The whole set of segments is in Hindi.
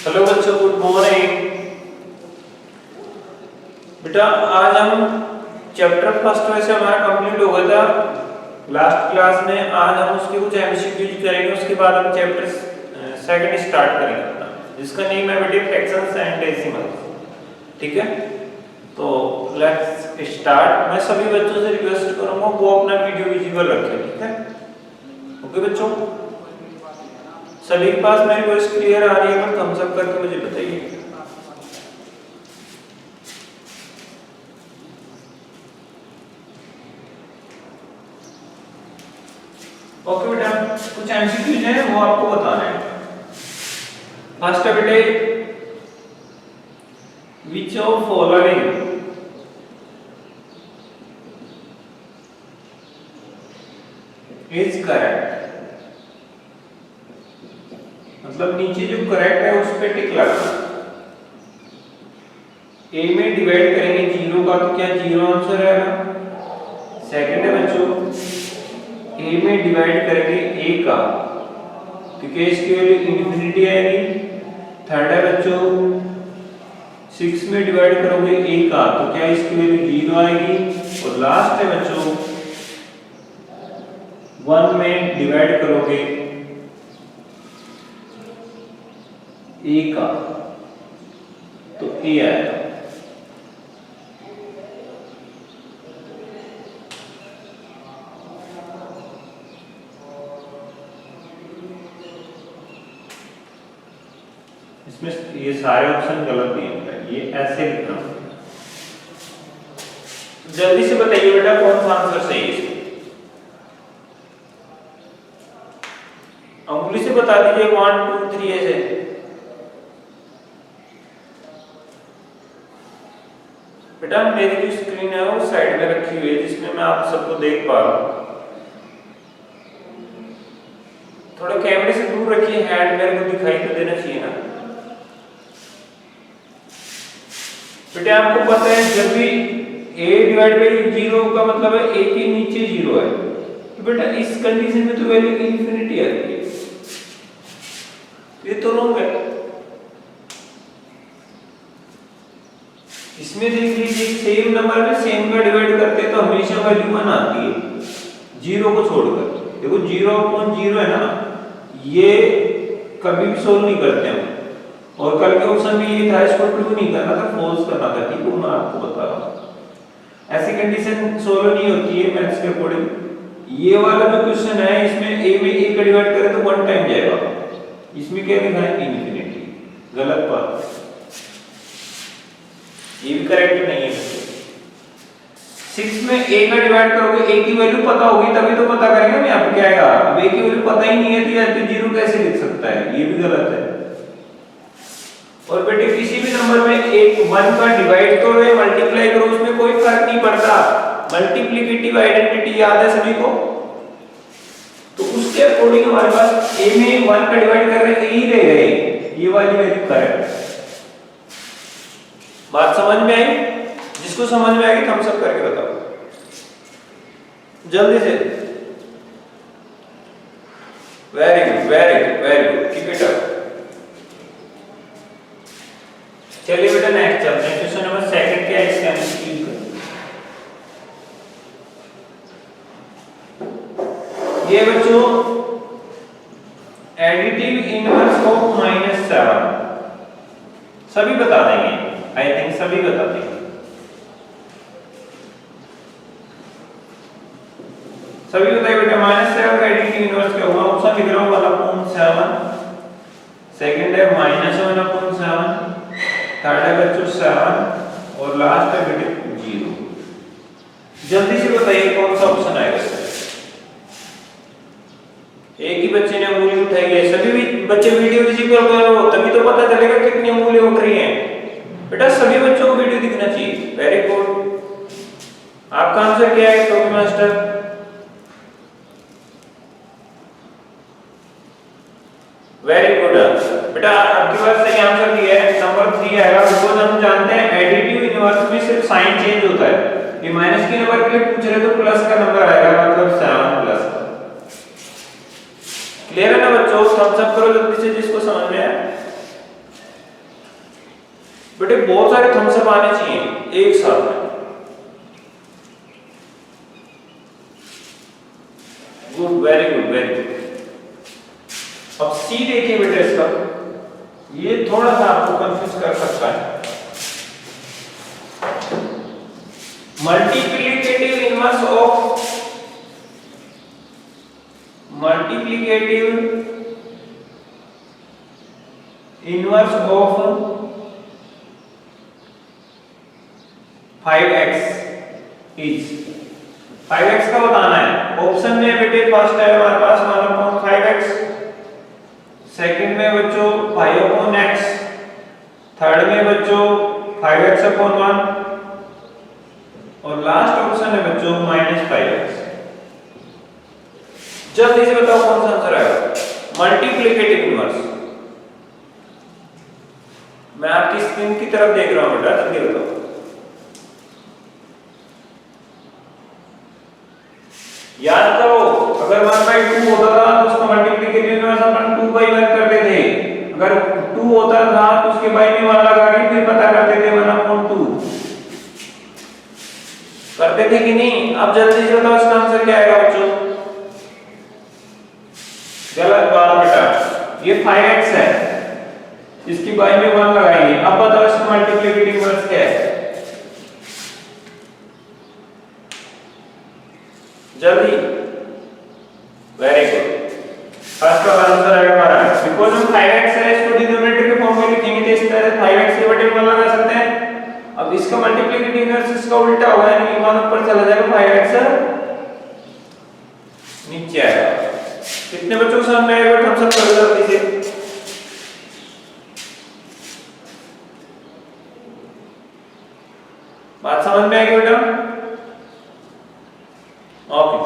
हेलो बच्चों, गुड मॉर्निंग। बेटा आज हम चैप्टर फर्स्ट वैसे हमारा कंप्लीट हो गया था लास्ट क्लास में। आज हम उसके कुछ एमसीक्यूज करेंगे, उसके बाद हम चैप्टर सेकंड स्टार्ट करेंगे अपना, जिसका नेम है बेटे फ्रैक्शंस एंड डेसिमल्स। ठीक है, तो लेट्स स्टार्ट। मैं सभी बच्चों से रिक्वेस्ट करूंगा वो अपना वीडियो विजुअल रखें। ठीक है, ओके बच्चों, सभी के पास मेरी वॉइस क्लियर आ रही है? बट थम्स अप करके मुझे बताइए। ओके बेटा, कुछ एमसीक्यूज हैं वो आपको बताना है। फर्स्ट है बेटे, which of following is correct. मतलब नीचे जो करेक्ट है उस पे टिक लगाना। ए में डिवाइड करेंगे जीरो का तो क्या जीरो आंसर आएगा। सेकंड है बच्चों, ए में डिवाइड करेंगे ए का तो क्या इसकी वैल्यू इंफिनिटी आएगी। थर्ड है बच्चों, 6 में डिवाइड करोगे ए का तो क्या इसकी वैल्यू जीरो आएगी। और लास्ट है बच्चों, 1 में डिवाइड करोगे ए का तो ए आएगा। इसमें ये सारे ऑप्शन गलत दिए हैं, ये ऐसे लिखना। जल्दी से बताइए बेटा कौन सा आंसर सही है। अंगुली से बता दीजिए 1 2 3 ऐसे। बेटा मेरी जो स्क्रीन है वो साइड में रखी हुई है, जिसमें मैं आप सबको देख पा रहा हूं। थोड़ा कैमरे से दूर रखिए, हैंड मेरे को दिखाई तो देना चाहिए ना। बेटा आपको पता है जब भी a डिवाइड बाई जीरो का मतलब है a के नीचे जीरो है, तो बेटा इस कंडीशन में तो वैल्यू इंफिनिटी आती है। ये तो रॉन्ग है। इसमें देख लीजिए सेम नंबर में सेम का डिवाइड करते हैं तो हमेशा वैल्यू 1 आती है जीरो को छोड़कर। देखो 0/0 है ना, ये कभी भी सोल्व नहीं करते हम। और कल के ऑप्शन में ये था, इसको ट्रू नहीं करना था, फॉल्स करना था। ठीक है, मैं आपको बता रहा हूं ऐसी कंडीशन सोल्व नहीं होती है मैथ्स के अकॉर्डिंग। ये वाला जो क्वेश्चन है इसमें a में a का डिवाइड करें तो 1 टाइम जाएगा, इसमें क्या लिखा है इंफिनिटी। गलत बात, ये भी करेक्ट नहीं है। 6 में a का डिवाइड करोगे, a की वैल्यू पता होगी तभी तो पता करेंगे ना यहाँ पे क्या आएगा। अब a की वैल्यू पता ही नहीं है तो यहाँ पे जीरो कैसे लिख सकता है, ये भी गलत है। और बेटे किसी भी नंबर में एक 1 का डिवाइड करो या मल्टीप्लाई करो उसमें कोई फर्क नहीं पड़ता। मल्टीप्लिकेटिव आइडेंटिटी याद है सभी को, तो उसके अकॉर्डिंग हमारे पास a में 1 का डिवाइड कर रहे हैं ही रह गए, ये वाली वैल्यू करेक्ट। बात समझ में आई? जिसको समझ में आएगी थम्स अप करके बताओ जल्दी से। Very good very good very good, keep it up. चलिए बेटा नेक्स्ट चलते हैं। क्वेश्चन नंबर सेकंड क्या है इसका एमसीक्यू का। ये बच्चों एडिटिव इनवर्स ऑफ -7 सभी बता देंगे, आई थिंक सभी बता देंगे। सभी बताइए बेटा -7 का एडिटिव इनवर्स क्या होगा। ऑप्शन लिख रहा हूं 1/7, सेकंड है -1/7, थर्ड है बच्चों 7 और लास्ट है बेटे 0। जल्दी से बताइए कौन सा ऑप्शन आएगा। एक ही बच्चे ने उंगली उठाई है, सभी भी बच्चे वीडियो विजिबल करो तभी तो पता चलेगा कितनी उंगली उठ रही हैं। बेटा सभी बच्चों को वीडियो दिखना चाहिए। वेरी गुड, आपका आंसर क्या है टॉपी मास्टर? वेरी गुड बेटा, आपके पास सही आंसर दिया है, नंबर 3 आएगा। बिकॉज़ हम जानते हैं एडिटिव इनवर्स में सिर्फ साइन चेंज होता है। ये माइनस के नंबर के लिए पूछ रहे तो प्लस का नंबर आएगा, मतलब 7 प्लस का। क्लियर है ना बच्चों? थम्स अप करो जल्दी से जिसको समझ में आया। बेटे बहुत सारे थम्स अप आने चाहिए एक साथ में। Good, very good, very good. अब सी देखिए बेटे, इसका ये थोड़ा सा आपको कंफ्यूज कर सकता है। Multiplicative inverse of five x is 5x का बताना है। ऑप्शन में बेटे फर्स्ट है हमारे पास 1/5x, सेकंड में बच्चों 5/x, थर्ड में बच्चों 5x/1 और लास्ट ऑप्शन है बच्चों -5x। जल्दी से बताओ कौन सा आंसर आएगा? Multiplicative inverse. मैं आपकी स्क्रीन की तरफ देख रहा हूं बेटा, जल्दी बताओ। याद करो, अगर 1/2 होता था तो उसका मल्टीप्लिकेटिव इनवर्स अपन 2/1 करते थे। अगर 2 होता था तो उसके बाई में 1 लगा के फिर पता करते थे 1/2 करते थे कि नहीं? अब जल्दी से बताओ इसका आंसर क्या आएगा बच्चों? गलत बात बेटा, ये 5x है, इसकी बाई में 1 लगाएंगे। अब बताओ इसका मल्टीप्लिकेटिव इनवर्स क्या है? जल्दी, वेरी गुड। फर्स्ट का आंसर आएगा हमारा, बिकॉज़ हम 5x है इसको डिनोमिनेटर के फॉर्म में लिखेंगे तो इस तरह 5x के बटे 1 लगा सकते हैं। अब इसका मल्टीप्लिकेटिव इनवर्स इसका उल्टा होगा, यानी कि 1 ऊपर चला जाएगा, 5x नीचे आएगा। कितने बच्चों को समझ में आएगा? हम सब कर जल्दी से। बात समझ में आएगी बेटा? ओके,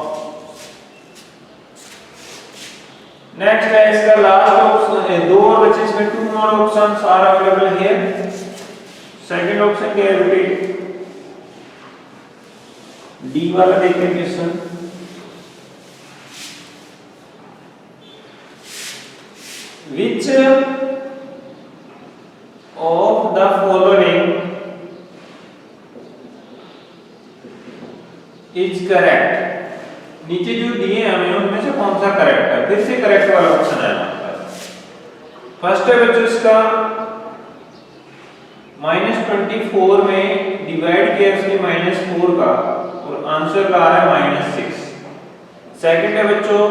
नेक्स्ट है इसका लास्ट ऑप्शन, दो और बचे इसमें, 2 more options are available here. Second option क्या है बेटे? डी वाला देखते हैं question. Which of the following is correct? नीचे जो दिए हैं हमें उनमें से कौन सा करेक्ट है? फिर से करेक्ट वाला ऑप्शन है हमारे पास। फर्स्ट है बच्चों इसका -24 में डिवाइड किया उसने -4 का और आंसर ला रहा है -6। सेकंड है बच्चों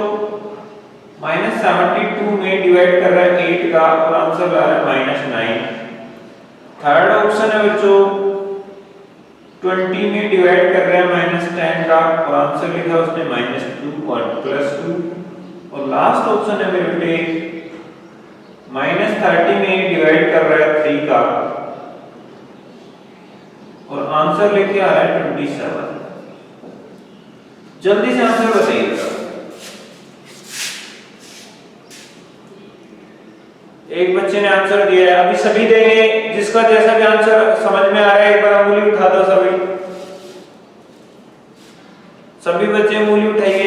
-72 में डिवाइड कर रहा है 8 का और आंसर ला रहा है -9। थर्ड ऑप्शन है बच्चों 20 में डिवाइड कर रहा है -10 का और आंसर लिखा उसने -2 और +2। और लास्ट ऑप्शन है मेरे बेटे -30 में डिवाइड कर रहा है 3 का और आंसर लेके आ रहा है 27। जल्दी से आंसर बताइएगा। एक बच्चे ने आंसर दिया है, अभी सभी देंगे, जिसका जैसा भी आंसर समझ में आ रहा है एक बार उंगली उठा दो। सभी बच्चे उंगली उठाइए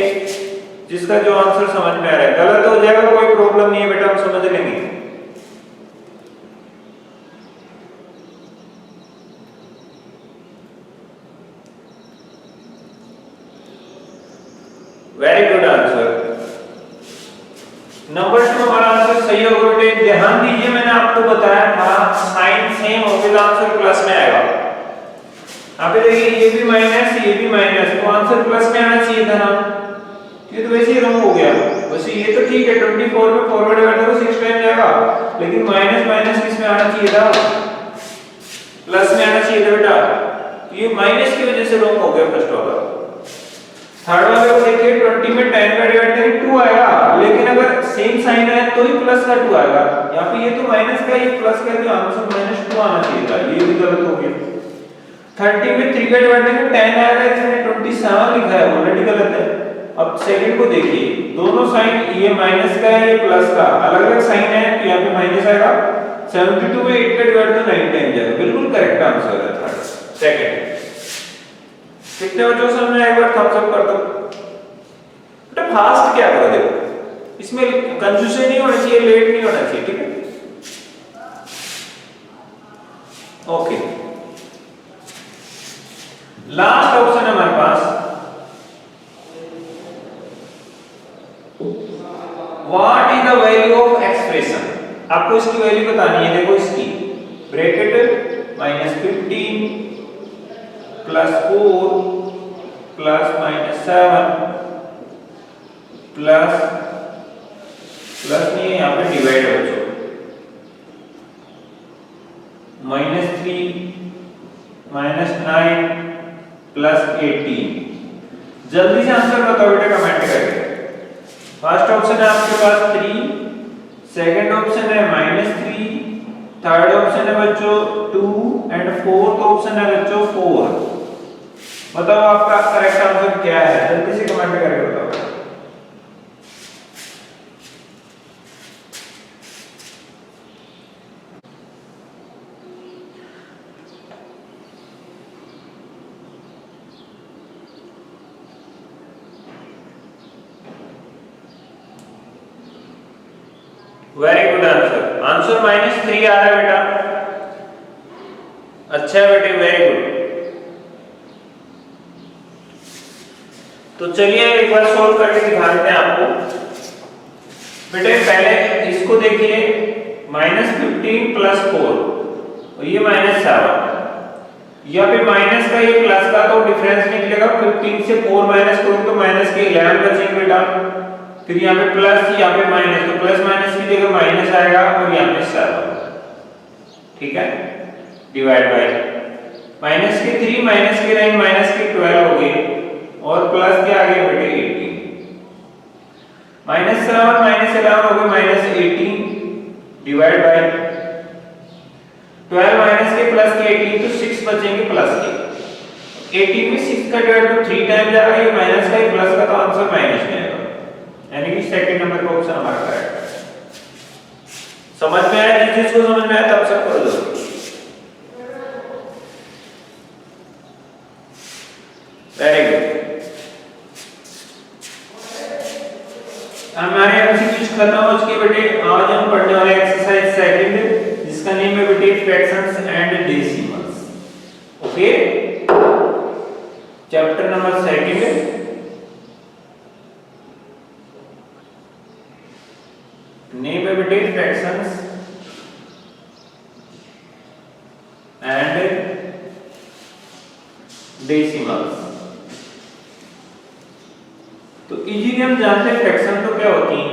जिसका जो आंसर समझ में आ रहा है। गलत हो जाएगा कोई प्रॉब्लम नहीं है बेटा, हम समझ लेंगे। Very good answer. नंबर 2 हमारा आंसर सही होगा बेटे। ध्यान दीजिए, मैंने आपको बताया था साइन सेम होगा आंसर प्लस में आएगा। यहाँ पे देखिए ये भी माइनस ये भी माइनस, तो आंसर प्लस में आना चाहिए था ना। ये तो वैसे ही रॉन्ग हो गया। वैसे ये तो ठीक है, 24 में फॉरवर्ड कर दो 6 टाइम जाएगा, लेकिन माइनस माइनस किस में आना चाहिए था? प्लस में आना चाहिए था बेटा। ये माइनस की वजह से रॉन्ग हो गया फर्स्ट वाला। थर्ड वाले को देखिए 20 में 10 का डिवाइड करेंगे 2 आएगा, लेकिन अगर सेम साइन है तो ही प्लस का 2 आएगा। यहाँ पे ये तो माइनस का ये प्लस का, तो आंसर -2 आना चाहिए था, ये भी गलत हो गया। 30 में 3 का डिवाइड करेंगे 10 आएगा, इसमें 27 लिखा है, ऑलरेडी गलत है। अब सेकंड को देखिए, दोनों साइन ये माइनस का है ये प्लस का, अलग अलग साइन है तो यहाँ पे माइनस आएगा। 72 में 8 का डिवाइड तो 9 टाइम जाएगा, बिल्कुल करेक्ट आंसर है थर्ड सेकंड। कितने बच्चों से हमने एक बार थम्स अप कर दो बेटा। फास्ट क्या करो, देखो इसमें कंफ्यूजन नहीं होना चाहिए, लेट नहीं होना चाहिए, ठीक है। ओके, लास्ट ऑप्शन है हमारे पास, what is the value of expression. आपको इसकी वैल्यू बतानी है। देखो इसकी ब्रैकेट -15 +4 +-7 प्लस नहीं है यहाँ पे डिवाइड बच्चों, -3 -9 +18। जल्दी से आंसर बताओ बेटा कमेंट करके। फर्स्ट ऑप्शन है आपके पास 3, सेकंड ऑप्शन है -3, थर्ड ऑप्शन है बच्चों 2 एंड फोर्थ ऑप्शन है बच्चों 4। बताओ आपका करेक्ट आंसर क्या है, जल्दी से कमेंट करके बताओ। वेरी गुड आंसर, आंसर -3 आ रहा है बेटा। अच्छा है बेटे, वेरी गुड। तो चलिए एक बार सोल्व करके दिखा देते हैं आपको। बेटे पहले इसको देखिए, -15 +4 और ये -7, या फिर माइनस का ये प्लस का, तो डिफरेंस निकलेगा 15 से 4 माइनस करोगे तो माइनस के 11 बचेंगे बेटा। फिर यहाँ पे प्लस, यहाँ पे माइनस, तो प्लस माइनस की जगह माइनस आएगा और यहाँ पे 7। ठीक है, डिवाइड बाय माइनस के 3 माइनस के 9 माइनस के 12 हो गए और प्लस के आगे बेटे 18, -7 -11 हो गए -18 डिवाइड बाय 12 माइनस के प्लस के 18, तो 6 बचेंगे प्लस के। 18 में 6 का डिवाइड तो 3 टाइम जाएगा, ये माइनस का, ये प्लस का, तो आंसर माइनस में आएगा। यानी कि सेकंड नंबर का ऑप्शन हमारा करेक्ट है। समझ में आया? जिस चीज को समझ में आया तब सब कर दो। Very good. हमारे एमसीक्यूज खत्म हो चुके बेटे। आज हम पढ़ने वाले एक्सरसाइज सेकंड, जिसका नेम है बेटे fractions and decimals. Okay, chapter number second, name है बेटे फ्रैक्शंस एंड डेसिमल्स। तो इजीली हम जानते हैं फ्रैक्शन तो क्या होती है।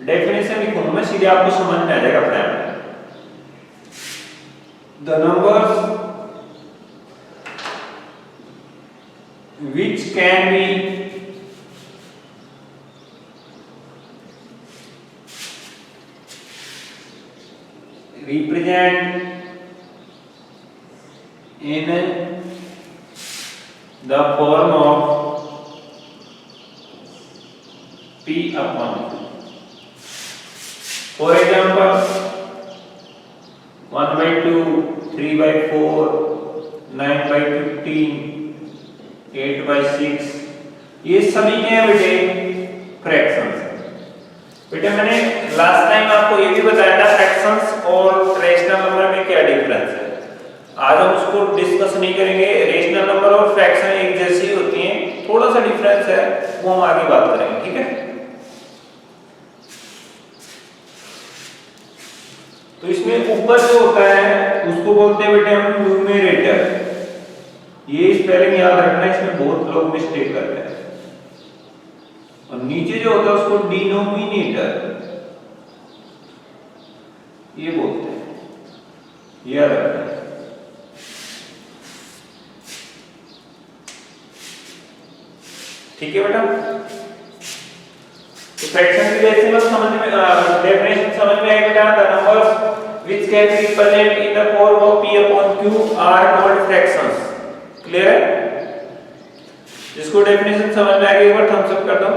डेफिनेशन लिखूंगा मैं, सीधे आपको समझ में आ जाएगा अपने आप। The numbers which can be represent in the form of P upon Q. For example, 1/2, 3/4, 9/15, 8/6, ये सभी क्या है बेटे? फ्रैक्शंस। बेटे मैंने लास्ट टाइम आपको ये भी बताया था फ्रैक्शंस और रेशनल नंबर में क्या डिफरेंस है। आज हम उसको डिस्कस नहीं करेंगे। रेशनल नंबर और फ्रैक्शन एक जैसी होती हैं, थोड़ा सा डिफरेंस है, वो हम आगे बात करेंगे। ठीक है, तो इसमें ऊपर जो होता है उसको बोलते हैं बेटे हम न्यूमरेटर। ये स्पेलिंग याद रखना, इसमें बहुत लोग मिस्टेक करते हैं। और नीचे जो होता है उसको डिनोमिनेटर ये बोलते हैं, याद रखना। ठीक है बेटा, तो फ्रैक्शन की डेसिमल समझ में, डेफिनेशन समझ में आएगा बेटा। The numbers which can be represent in the form of P upon Q are called fractions. Clear है? जिसको डेफिनेशन समझ में आ गई एक बार थम्स अप कर दो।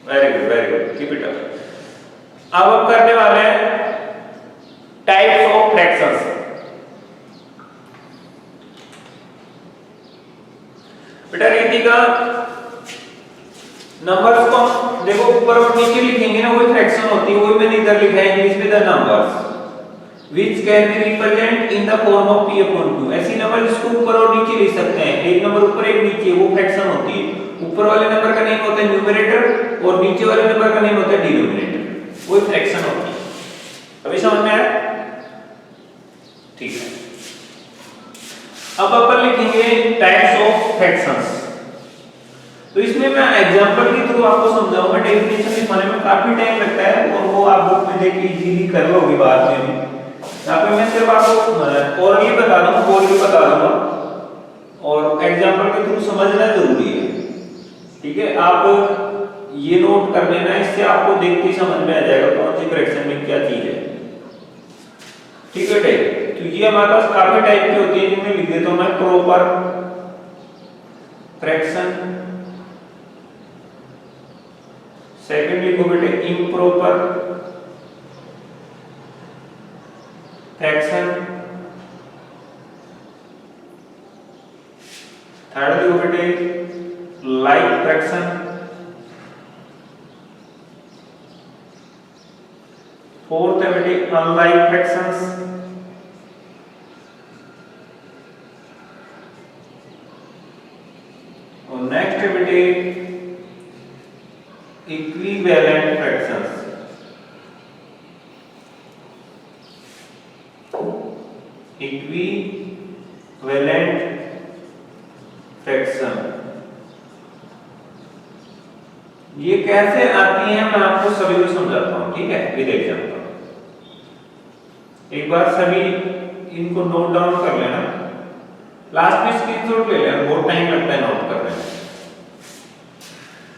Very good, very good, keep it up. अब हम करने वाले हैं टाइप्स ऑफ फ्रैक्शंस। बेटा रीति का नंबर्स को हम देखो ऊपर और नीचे लिखेंगे ना, वही फ्रैक्शन होती है, वही मैंने इधर लिखा है इंग्लिश में the numbers which can be represent in the form of p upon q। ऐसी नंबर जिसको ऊपर और नीचे लिख सकते हैं, एक नंबर ऊपर एक नीचे, वो फ्रैक्शन होती है। ऊपर वाले नंबर का नेम होता है न्यूमरेटर और नीचे वाले नंबर का नेम होता है डिनोमिनेटर, वही फ्रैक्शन होती है। अभी समझ में आया? ठीक है, अब अपन लिखेंगे टाइप्स ऑफ फ्रैक्शंस। तो इसमें मैं एग्जांपल के थ्रू आपको समझाऊंगा, डेफिनेशन लिखने में काफी टाइम लगता है और वो आप बुक में देख के इजीली कर लोगे बाद में भी। यहाँ पे मैं सिर्फ आपको ओरली बता दूंगा, बोल के बता दूंगा और एग्जांपल के थ्रू समझना जरूरी है। ठीक है, आप ये नोट कर लेना, इससे आपको देख के समझ में आ जाएगा कौन सी फ्रैक्शन में क्या चीज है। ठीक है, तो ये हमारे पास काफी टाइप की होती है, जिनमें लिख देता हूं मैं प्रॉपर फ्रैक्शन, सेकंड लिखो बेटे इम्प्रॉपर फ्रैक्शन, थर्ड लिखो बेटे लाइक फ्रैक्शन, फोर्थ है बेटे अनलाइक फ्रैक्शंस, और नेक्स्ट है बेटे इक्विवेलेंट फ्रैक्शंस। इक्विवेलेंट फ्रैक्शन ये कैसे आती है मैं आपको सभी को समझाता हूं। ठीक है, विद एग्जांपल एक बार सभी इनको नोट डाउन कर लेना, लास्ट में स्क्रीनशॉट ले लेना, बहुत टाइम लगता है नोट करने में।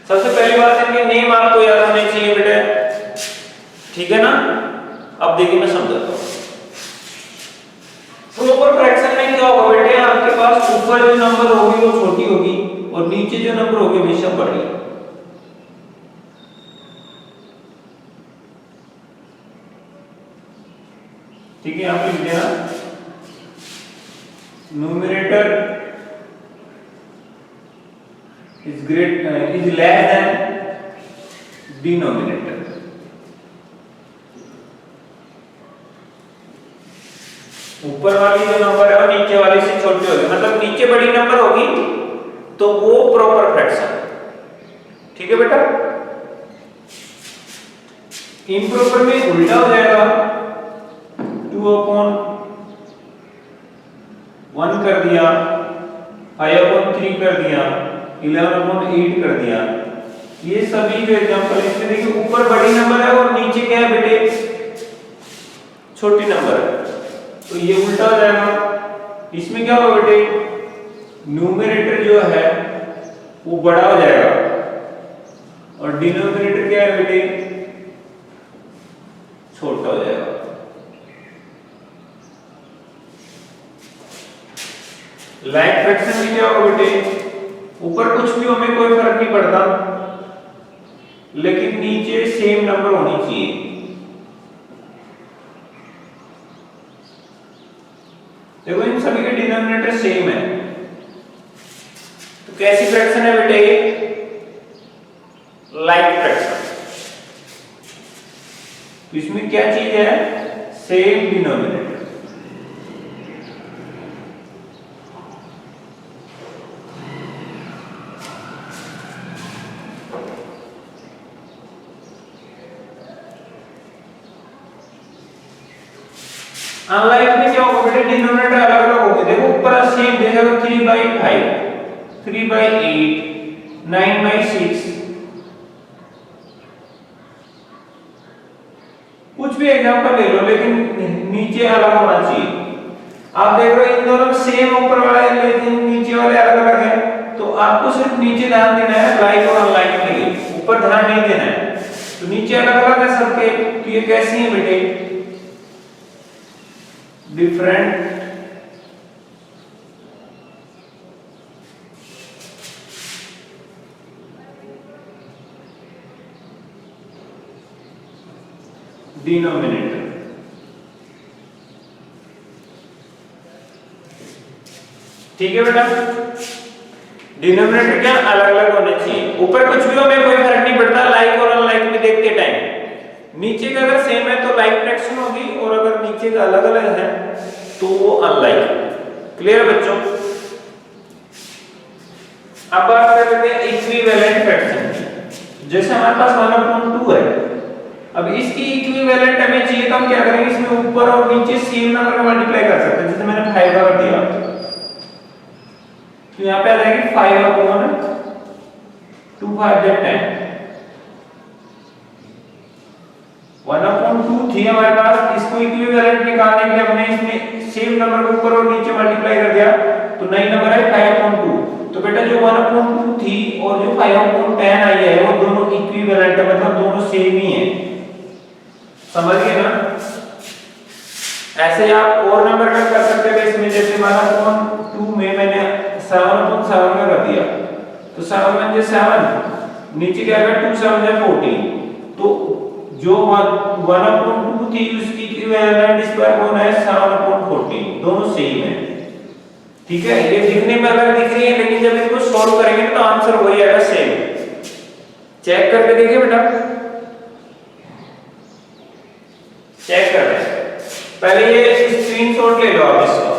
सबसे पहली बात इनके नेम आपको याद होने चाहिए बेटा, ठीक है ना। अब देखिए मैं समझाता हूं। प्रॉपर फ्रैक्शन में क्या होगा बेटे, आपके पास ऊपर जो नंबर होगी वो छोटी होगी और नीचे जो नंबर होगी हमेशा बड़ी। ठीक है, आप लिख देना numerator is less than denominator। ऊपर वाली जो नंबर है वो नीचे वाली से छोटी होगी, मतलब नीचे बड़ी नंबर होगी तो वो प्रॉपर फ्रैक्शन। ठीक है बेटा, इम्प्रॉपर में उल्टा हो जाएगा, 2/1 कर दिया, 5/3 कर दिया, 11/8 कर दिया। ये सभी जो एग्जांपल इसमें देखिए ऊपर बड़ी नंबर है और नीचे क्या है बेटे छोटी नंबर है, तो ये उल्टा हो जाएगा। इसमें क्या होगा बेटे, न्यूमरेटर जो है वो बड़ा हो जाएगा और डिनोमिनेटर क्या है बेटे छोटा हो जाएगा। लाइक फ्रैक्शन में क्या होगा बेटे, ऊपर कुछ भी हमें कोई फर्क नहीं पड़ता, लेकिन नीचे सेम नंबर होनी चाहिए। देखो इन सभी के डिनोमिनेटर सेम है, तो कैसी फ्रैक्शन है बेटे, लाइक फ्रैक्शन। इसमें क्या चीज है, सेम डिनोमिनेटर। अनलाइक में क्या होगा बेटे, डिनोमिनेटर अलग अलग होंगे। देखो ऊपर सेम देखो 3/5, 3/8, 9/6, कुछ भी एग्जांपल ले लो, लेकिन नीचे अलग होना चाहिए। आप देख रहे हो इन दोनों सेम ऊपर वाले लेकिन नीचे वाले अलग अलग हैं, तो आपको सिर्फ नीचे ध्यान देना है लाइक और अनलाइक के लिए, ऊपर ध्यान नहीं देना है। तो नीचे अलग अलग है सबके, तो ये कैसी है बेटे, डिफरेंट डिनोमिनेटर। ठीक है बेटा, डिनोमिनेटर क्या अलग अलग होने चाहिए, ऊपर कुछ भी हो मैं कोई फर्क नहीं पड़ता, लाइक और अनलाइक में देखते टाइम। नीचे का अगर सेम है तो लाइक फ्रैक्शन होगी, और अगर नीचे का अलग अलग है तो वो अनलाइक। क्लियर बच्चों? अब बात कर लेते हैं इक्विवेलेंट फ्रैक्शन की। जैसे हमारे पास 1/2 है, अब इसकी इक्विवेलेंट हमें चाहिए तो हम क्या करेंगे, इसमें ऊपर और नीचे सेम नंबर का मल्टीप्लाई कर सकते हैं। जैसे मैंने 5 कर दिया तो यहाँ पे आ जाएगी 5/2 5 10। 1/2 थी हमारे पास, इसको इक्विवेलेंट निकालने के लिए हमने इसमें सेम नंबर को ऊपर और नीचे मल्टीप्लाई कर दिया तो नई नंबर है 5/2। तो बेटा जो 1/2 थी और जो 5/10 आई है वो दोनों इक्विवेलेंट है, मतलब दोनों सेम ही है। समझ गए ना? ऐसे आप और नंबर का कर सकते हैं इसमें, जैसे 1/2 में मैंने 7/7 का कर दिया तो 7 × 7, नीचे क्या आएगा 2 7 × 14। तो जो 1/2 थी उसकी इक्विवेलेंट इस बार कौन है 7/14, दोनों सेम है। ठीक है, ये दिखने में अलग दिख रही है लेकिन जब इनको सॉल्व करेंगे तो आंसर वही आएगा सेम। चेक करके देखिए बेटा, चेक कर रहे हैं। पहले ये स्क्रीनशॉट ले लो आप इसका।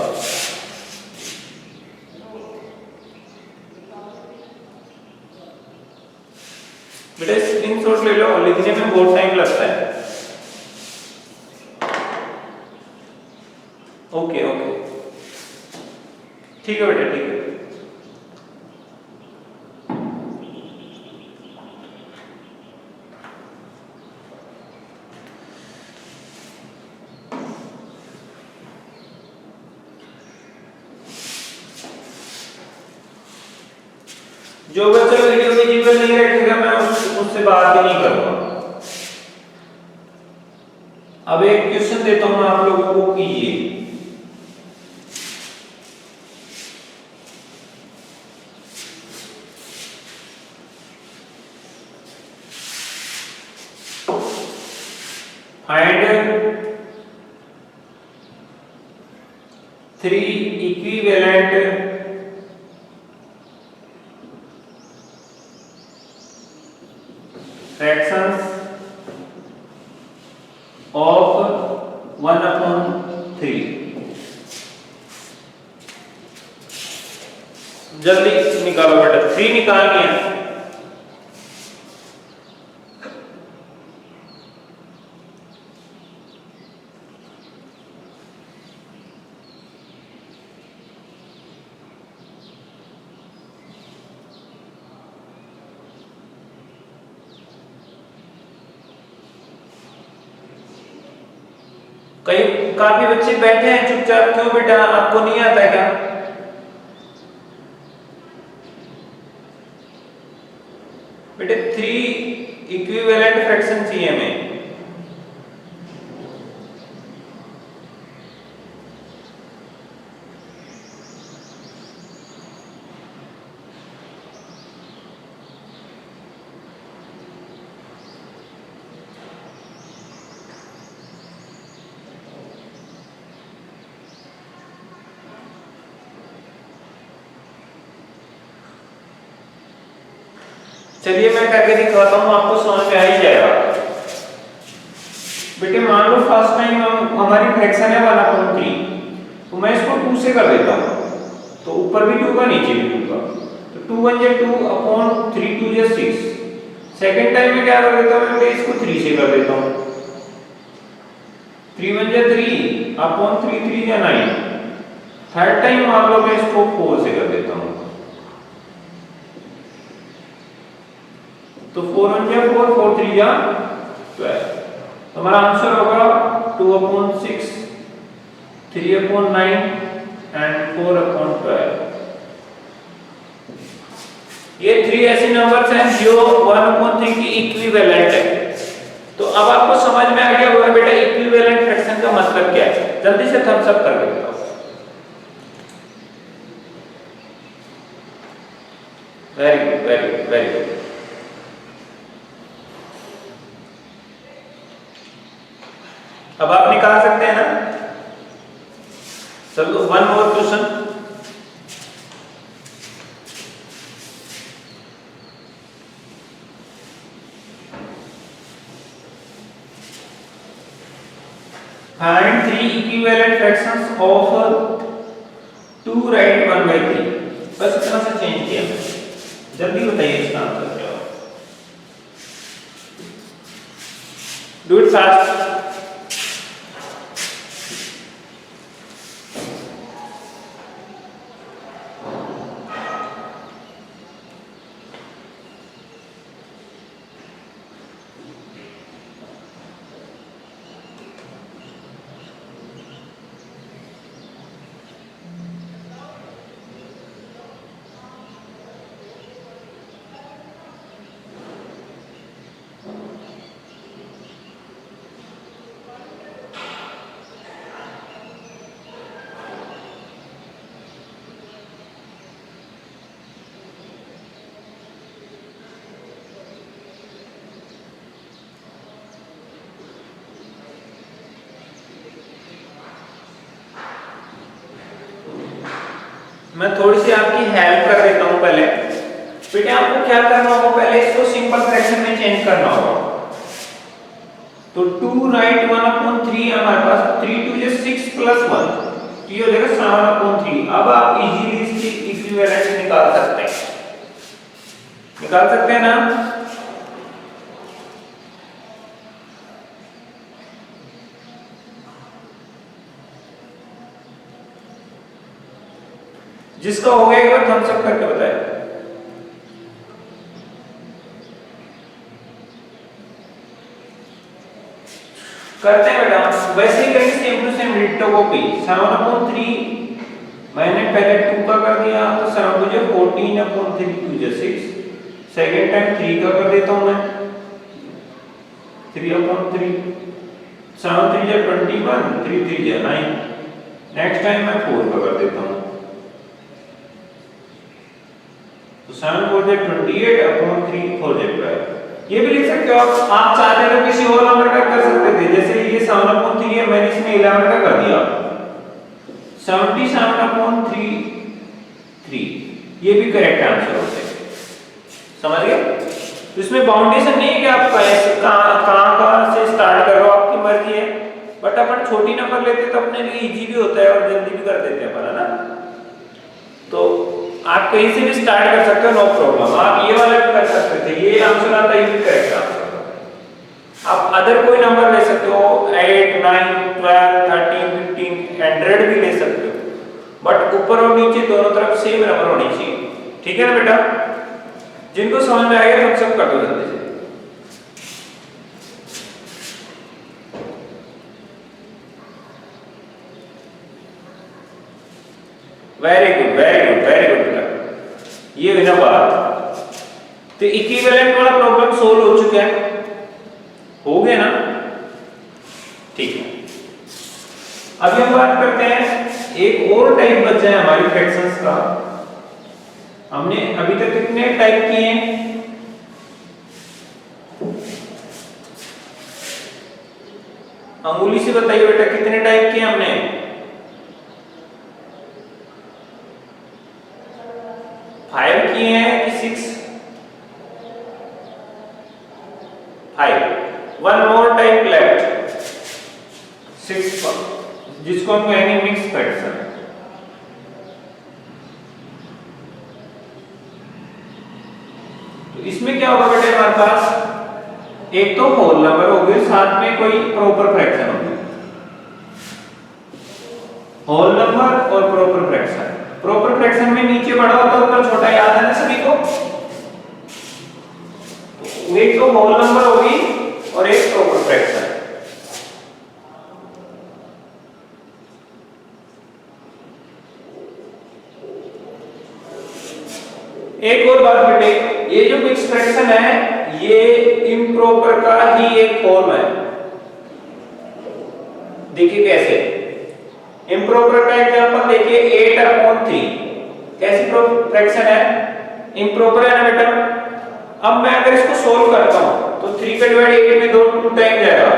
बेटा स्क्रीनशॉट ले लो, लिखने में बहुत टाइम लगता है। ओके ओके ठीक है बेटा, ठीक है। जो बच्चा वीडियो विजिबल नहीं रखेगा मैं उससे बात ही नहीं करूंगा। अब एक क्वेश्चन देता हूं आप लोगों को, कीजिए। Find 3 equivalent fractions of 1/3। जल्दी निकालो बेटा, 3 निकालनी है। कई काफी बच्चे बैठे हैं चुपचाप, क्यों बेटा आपको नहीं आता क्या? बेटे 3 इक्विवेलेंट फ्रैक्शन चाहिए हमें। चलिए मैं करके दिखाता हूं, आपको समझ में आ ही जाएगा। बेटे मान लो फर्स्ट टाइम हमारी फ्रैक्शन है 1/3, तो मैं इसको 2 से कर देता हूं, तो ऊपर भी 2 का नीचे भी 2 का, तो 2 × 2/3 2 × 6। सेकंड टाइम में क्या कर देता हूं, मैं इसको 3 से कर देता हूं, 3 × 3/3 3 × 9। थर्ड टाइम मान लो मैं इसको 4 से कर देता हूं, तो 4 × 4 4 3 12। हमारा आंसर होगा 2/6 3/9 एंड 4/12। ये 3 ऐसे नंबर्स हैं जो 1/3 की इक्विवेलेंट है। तो अब आपको समझ में आ गया होगा बेटा इक्विवेलेंट फ्रैक्शन का मतलब क्या है। जल्दी से थम्स अप कर देता हूं। Very good very good very good. अब आप निकाल सकते हैं ना। चलो one more question. Find three equivalent fractions of 2 right 1 by 3। बस इतना सा चेंज किया। जल्दी बताइए इसका आंसर क्या होगा। Do it fast. मैं थोड़ी सी आपकी हेल्प कर देता हूं पहले। बेटे आपको क्या करना होगा, पहले इसको सिंपल फ्रैक्शन में चेंज करना होगा। तो 2 राइट 1/3 हमारे पास 3 2 जे 6 + 1, तो ये हो जाएगा 7/3। अब आप इजीली इसकी इक्विवेलेंट निकाल सकते हैं ना। जिसका हो गया एक बार थम्स अप करके बताएं। करते हैं बेटा, वैसे ही करेंगे same to same ditto copy. 7/3 मैंने पहले 2 का कर दिया, तो 7 2 = 14/3 2 = 6। सेकंड टाइम 3 का कर देता हूं मैं, 3/3 7 3 = 21 3 3 = 9। नेक्स्ट टाइम मैं 4 का कर देता हूं, तो 7 4 = 28/3 4 = 12। ये भी लिख सकते हो आप चाहते तो किसी और नंबर का कर सकते थे। जैसे ये 7/3 है, मैंने इसमें 11 का कर दिया, 77/3 3। ये भी करेक्ट आंसर होता है। समझ गए? तो इसमें बाउंडेशन नहीं है कि आप कहां से स्टार्ट कर रहे हो, आपकी मर्जी है। बट अपन छोटी नंबर लेते तो अपने लिए इजी भी होता है और जल्दी भी कर देते हैं अपन, है ना। तो आप कहीं से भी स्टार्ट कर सकते हो, नो प्रॉब्लम। आप ये वाला भी कर सकते थे, ये आंसर आता है, ये भी करेक्ट आंसर होगा। आप अदर कोई नंबर ले सकते हो, 8 9 12 13 15 100 भी ले सकते हो, बट ऊपर और नीचे दोनों तरफ सेम नंबर होनी चाहिए। ठीक है ना बेटा? जिनको समझ में आएगा हम सब कर दो जल्दी से। वेरी गुड बेटा, ये हुई ना बात। तो इक्विवेलेंट वाला प्रॉब्लम सोल्व हो चुका है, हो गया ना? ठीक है। अभी हम बात करते हैं, एक और टाइप बचा है हमारी फ्रैक्शंस का। हमने अभी तक कितने टाइप किए हैं? अंगुली से बताइए बेटा, कितने टाइप किए हमने? 5 किए हैं कि 6? 5। वन मोर टाइप लेफ्ट, 6, जिसको हम कहेंगे मिक्स फ्रैक्शन। तो इसमें क्या होगा बेटे, हमारे पास एक तो होल नंबर हो गए, साथ में कोई प्रॉपर फ्रैक्शन हो गया। होल नंबर और प्रॉपर फ्रैक्शन। प्रॉपर फ्रैक्शन में नीचे बड़ा होता है, ऊपर छोटा, याद है ना सभी को? तो एक तो होल नंबर होगी और एक प्रॉपर फ्रैक्शन। एक और बात बेटे, ये जो मिक्स फ्रैक्शन है ये इम्प्रॉपर का ही एक फॉर्म है। देखिए कैसे, इम्प्रॉपर का एग्जांपल देखिए, 8/3 कैसी फ्रैक्शन है? इम्प्रॉपर है ना बेटा। अब मैं अगर इसको सोल्व करता हूं तो 3 का डिवाइड 8 में 2 टाइम जाएगा,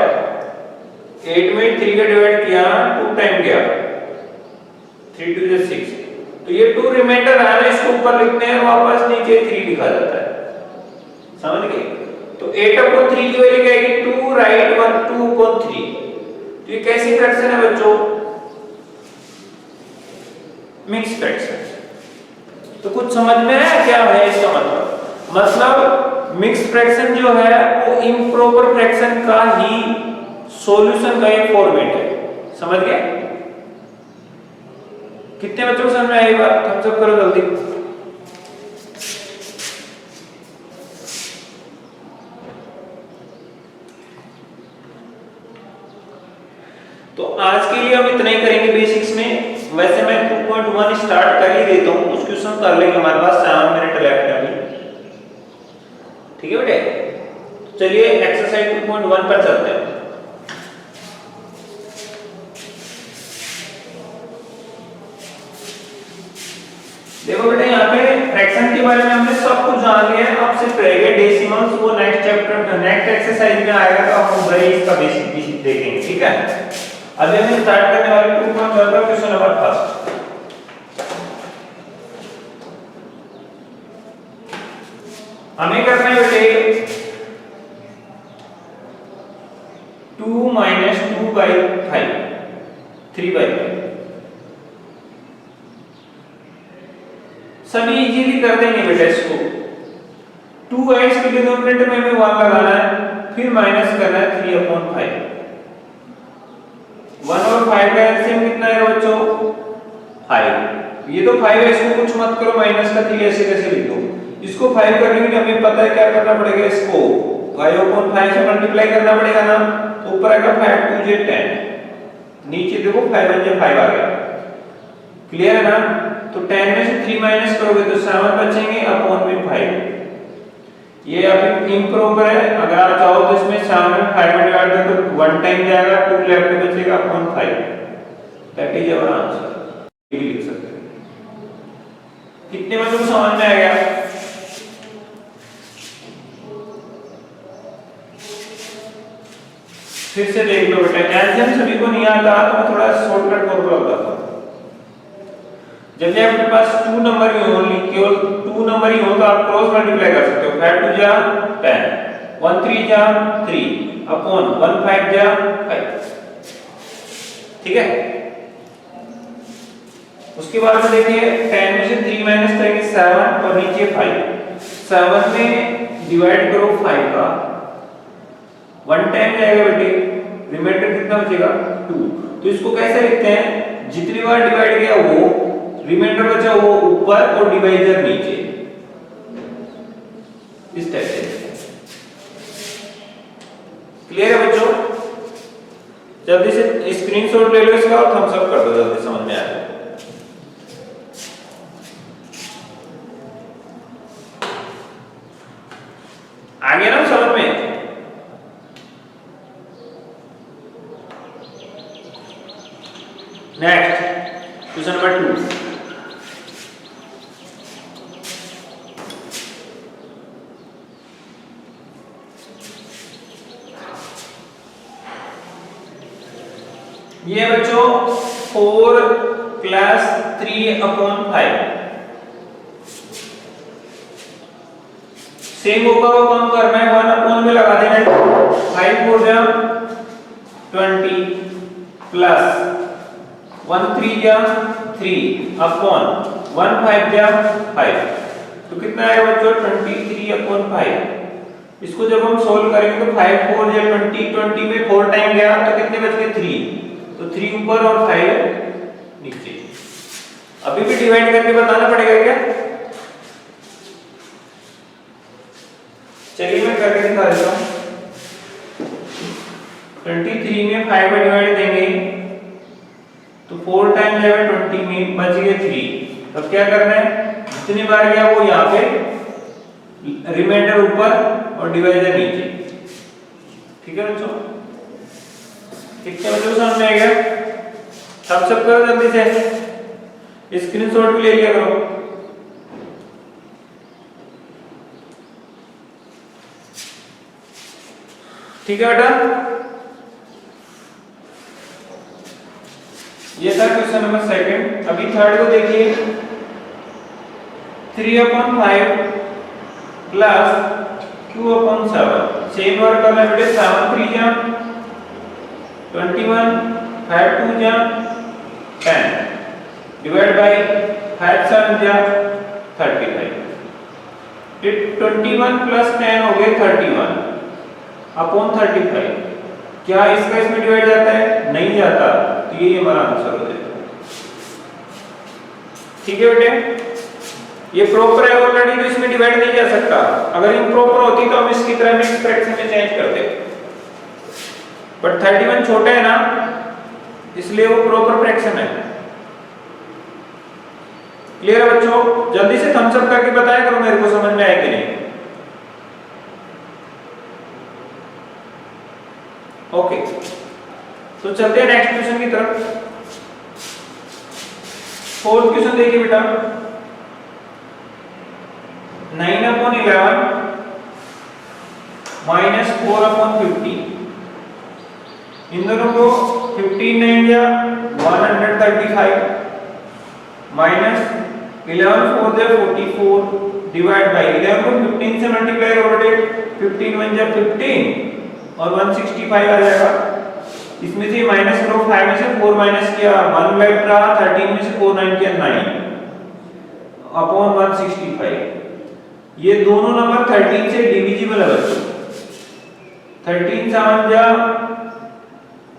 8 में 3 का डिवाइड किया 2 टाइम गया, 3 2 = 6। तो ये 2 रिमाइंडर है ना, इसको ऊपर लिखते हैं, वापस नीचे 3 लिखा जाता है। समझ गए? तो 8/3 की वैल्यू क्या आएगी? 2 राइट 1 2/3। तो ये कैसी फ्रैक्शन है बच्चों? Mix fraction. तो कुछ समझ में आया क्या है इसका मतलब मिक्स फ्रैक्शन जो है वो इम्प्रॉपर फ्रैक्शन का ही सॉल्यूशन का एक फॉर्मेट है। समझ गए? कितने बच्चों को समझ में आई बात? हम सब करो जल्दी। तो आज के लिए हम इतना ही करेंगे बेसिक्स में। वैसे मैं 2.1 स्टार्ट कर ही देता हूं, कुछ क्वेश्चन कर लेंगे, हमारे पास 7 मिनट लेफ्ट है अभी। ठीक है बेटे? चलिए एक्सरसाइज 2.1 पर चलते हैं। देखो बेटा यहाँ पे फ्रैक्शन के बारे में हमने सब कुछ जान लिया है। अब सिर्फ रह गए डेसिमल्स, वो नेक्स्ट चैप्टर नेक्स्ट एक्सरसाइज में आएगा तो हम वही इसका बेसिक देखेंगे। ठीक है? अभी हम स्टार्ट करने वाले 2.1 का क्वेश्चन नंबर फर्स्ट। हमें करना है बेटे 2 - 2/5 3/5। सभी इजीली कर देंगे बेटा इसको। 2x के डिनोमिनेटर में भी 1 लगाना है, फिर माइनस करना है 3/5। 1 और 5 का एलसीएम कितना है बच्चों? 5। ये तो 5 है, इसको कुछ मत करो, माइनस का 3 ऐसे कैसे लिख दो? इसको 5 करने के लिए हमें पता है क्या करना पड़ेगा, इसको 5/5 से मल्टीप्लाई करना पड़ेगा ना। तो ऊपर आएगा 5 × 2 = 10, नीचे देखो 5 × 1 = 5 आ गया। क्लियर है ना? तो 10 में से 3 माइनस करोगे तो 7 बचेंगे अपॉन में 5। ये अभी इम्प्रॉपर है, अगर आप चाहो तो इसमें 7 में 5 में डिवाइड कर तो 1 टाइम जाएगा, 2 लेफ्ट बचेगा upon 5। That is our answer. ये लिख सकते हैं। कितने बच्चों को समझ में आ गया? फिर से देख लो बेटा, एलसीएम सभी को नहीं आता तो मैं थोड़ा शॉर्टकट फॉर्मूला बताता हूं। जब भी आपके पास 2 नंबर ही हो, केवल 2 नंबर ही हो तो आप क्रॉस मल्टीप्लाई कर सकते हो। 5 2 जा 10, 1 3 जा 3 अपॉन 1 5 जा 5। ठीक है? उसके बाद में देखिए 10 में से 3 माइनस करेंगे 7 और नीचे 5। 7 में डिवाइड करो 5 का, 1 टाइम जाएगा बेटे, रिमाइंडर कितना बचेगा 2। तो इसको कैसे लिखते हैं? जितनी बार डिवाइड किया वो रिमाइंडर बचा वो ऊपर और डिवाइजर नीचे, इस टाइप से। क्लियर है बच्चों? जल्दी से स्क्रीनशॉट ले लो इसका और थम्स अप कर दो, जल्दी समझ में आया। आ गया ना समझ में? Next question number 2। ये बच्चों 4 + 3/5 सेम होगा, वो कम करना है, 1 अपॉन में लगा देना है। 5 4 जा 20 प्लस 1 3 जा 3 अपॉन 1 5 जा 5। तो कितना आएगा बच्चों? 23/5। इसको जब हम सोल्व करेंगे तो 5 4 जा 20, 20 में 4 टाइम गया तो कितने बच गए? 3। तो 3 ऊपर और 5 नीचे। अभी भी डिवाइड करके बताना पड़ेगा क्या? चलिए मैं करके दिखा देता हूं। 23 में 5 में डिवाइड देंगे तो 4 टाइम जाएगा 20 में, बच गए 3। अब क्या करना है? जितनी बार गया वो यहाँ पे रिमाइंडर ऊपर और डिवाइजर नीचे। ठीक है बच्चों? कितने बच्चों को समझ में आ गया? सब करो जल्दी से, स्क्रीनशॉट भी ले लिया करो। ठीक है बेटा? ये था क्वेश्चन नंबर 2। अभी थर्ड को देखिए। 3/5 प्लस Q/7 सेम वर्क करना है बेटे। 7 3 जा 21 5 2 जा 10 डिवाइड बाय 5 7 जा 35। 21 प्लस 10 हो गए 31 अपॉन 35। क्या इसका इसमें डिवाइड जाता है? नहीं जाता, तो ये हमारा आंसर हो जाएगा। ठीक है बेटे, ये प्रॉपर है ऑलरेडी, तो इसमें डिवाइड नहीं जा सकता। अगर इम्प्रॉपर होती तो हम इसकी तरह मिक्स फ्रैक्शन में चेंज करते, बट 31 छोटा है ना, इसलिए वो प्रॉपर फ्रैक्शन है। क्लियर है बच्चों? जल्दी से थम्स अप करके बताया करो मेरे को समझ में आया कि नहीं। ओके, तो चलते हैं नेक्स्ट क्वेश्चन की तरफ। फोर्थ क्वेश्चन देखिए बेटा, 9/11 माइनस 4/50। इन दोनों को 15 9 या 135 माइनस 11 4 जा 44 डिवाइड बाय 11 को 15 से मल्टीप्लाई करोगे, 15 1 जा 15 और 165 आ जाएगा। इसमें से माइनस करो, 5 में से 4 माइनस किया 1 लेफ्ट रहा, 13 में से 4 9 किया 9 अपॉन 165। ये दोनों नंबर 13 से डिविजिबल है बच्चों। 13 7 जा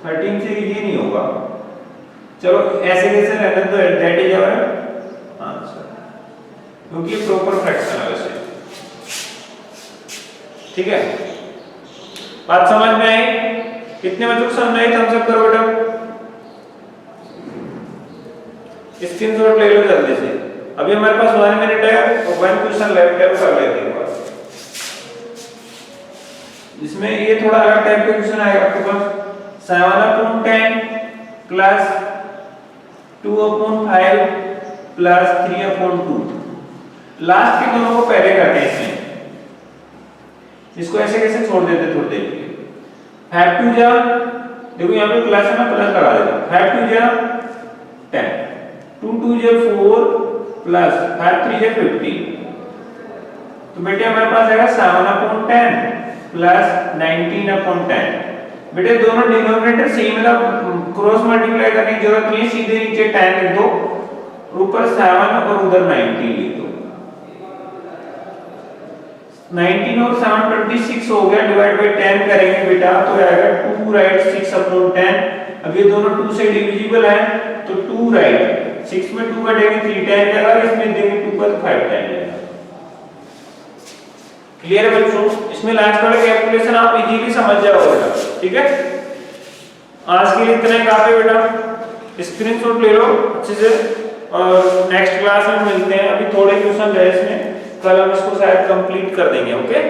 13 से ये नहीं होगा। चलो ऐसे कैसे रहने तो दैट इज आवर आंसर, क्योंकि ये प्रॉपर फ्रैक्शन है वैसे। ठीक है, बात समझ में आई? कितने बच्चों को समझ में आई? थम्स अप करो बेटा, स्क्रीनशॉट ले लो जल्दी से। अभी हमारे पास 1 मिनट है और 1 क्वेश्चन लेफ्ट है, वो कर लेते हैं बस। इसमें ये थोड़ा अलग टाइप का क्वेश्चन आएगा आपके पास। 7/10 प्लस 2/5 प्लस 3/2। लास्ट के दोनों को पहले करते हैं इसमें, इसको ऐसे कैसे छोड़ देते थोड़ी देर के लिए। 5 2 जा, देखो यहाँ पे प्लस है ना, प्लस लगा देता। 5 2 जा 10, 2 2 जा 4 प्लस 5 3 जा 15। तो बेटे हमारे पास आएगा 7/10 प्लस 19/10। बेटे दोनों डिनोमिनेटर सेम है, क्रॉस मल्टीप्लाई करने की जरूरत नहीं है, सीधे नीचे 10 लिख दो, ऊपर 7 और उधर 19 लिख दो। 19 और 7 26 हो गया, डिवाइड बाय 10 करेंगे बेटा तो आएगा 2 राइट 6/10। अब ये दोनों 2 से डिविजिबल है, तो 2 राइट 6 में 2 कटेंगे 3 टाइम जाएगा, इसमें देंगे 2 का 5 टाइम जाएगा। क्लियर है बच्चों? इसमें लास्ट वाला कैलकुलेशन आप इजीली समझ जाओगे। ठीक है, आज के लिए इतना ही काफी बेटा, स्क्रीनशॉट ले लो अच्छे से और नेक्स्ट क्लास में मिलते हैं। अभी थोड़े क्वेश्चन रहे इसमें, कल हम इसको शायद कंप्लीट कर देंगे। ओके।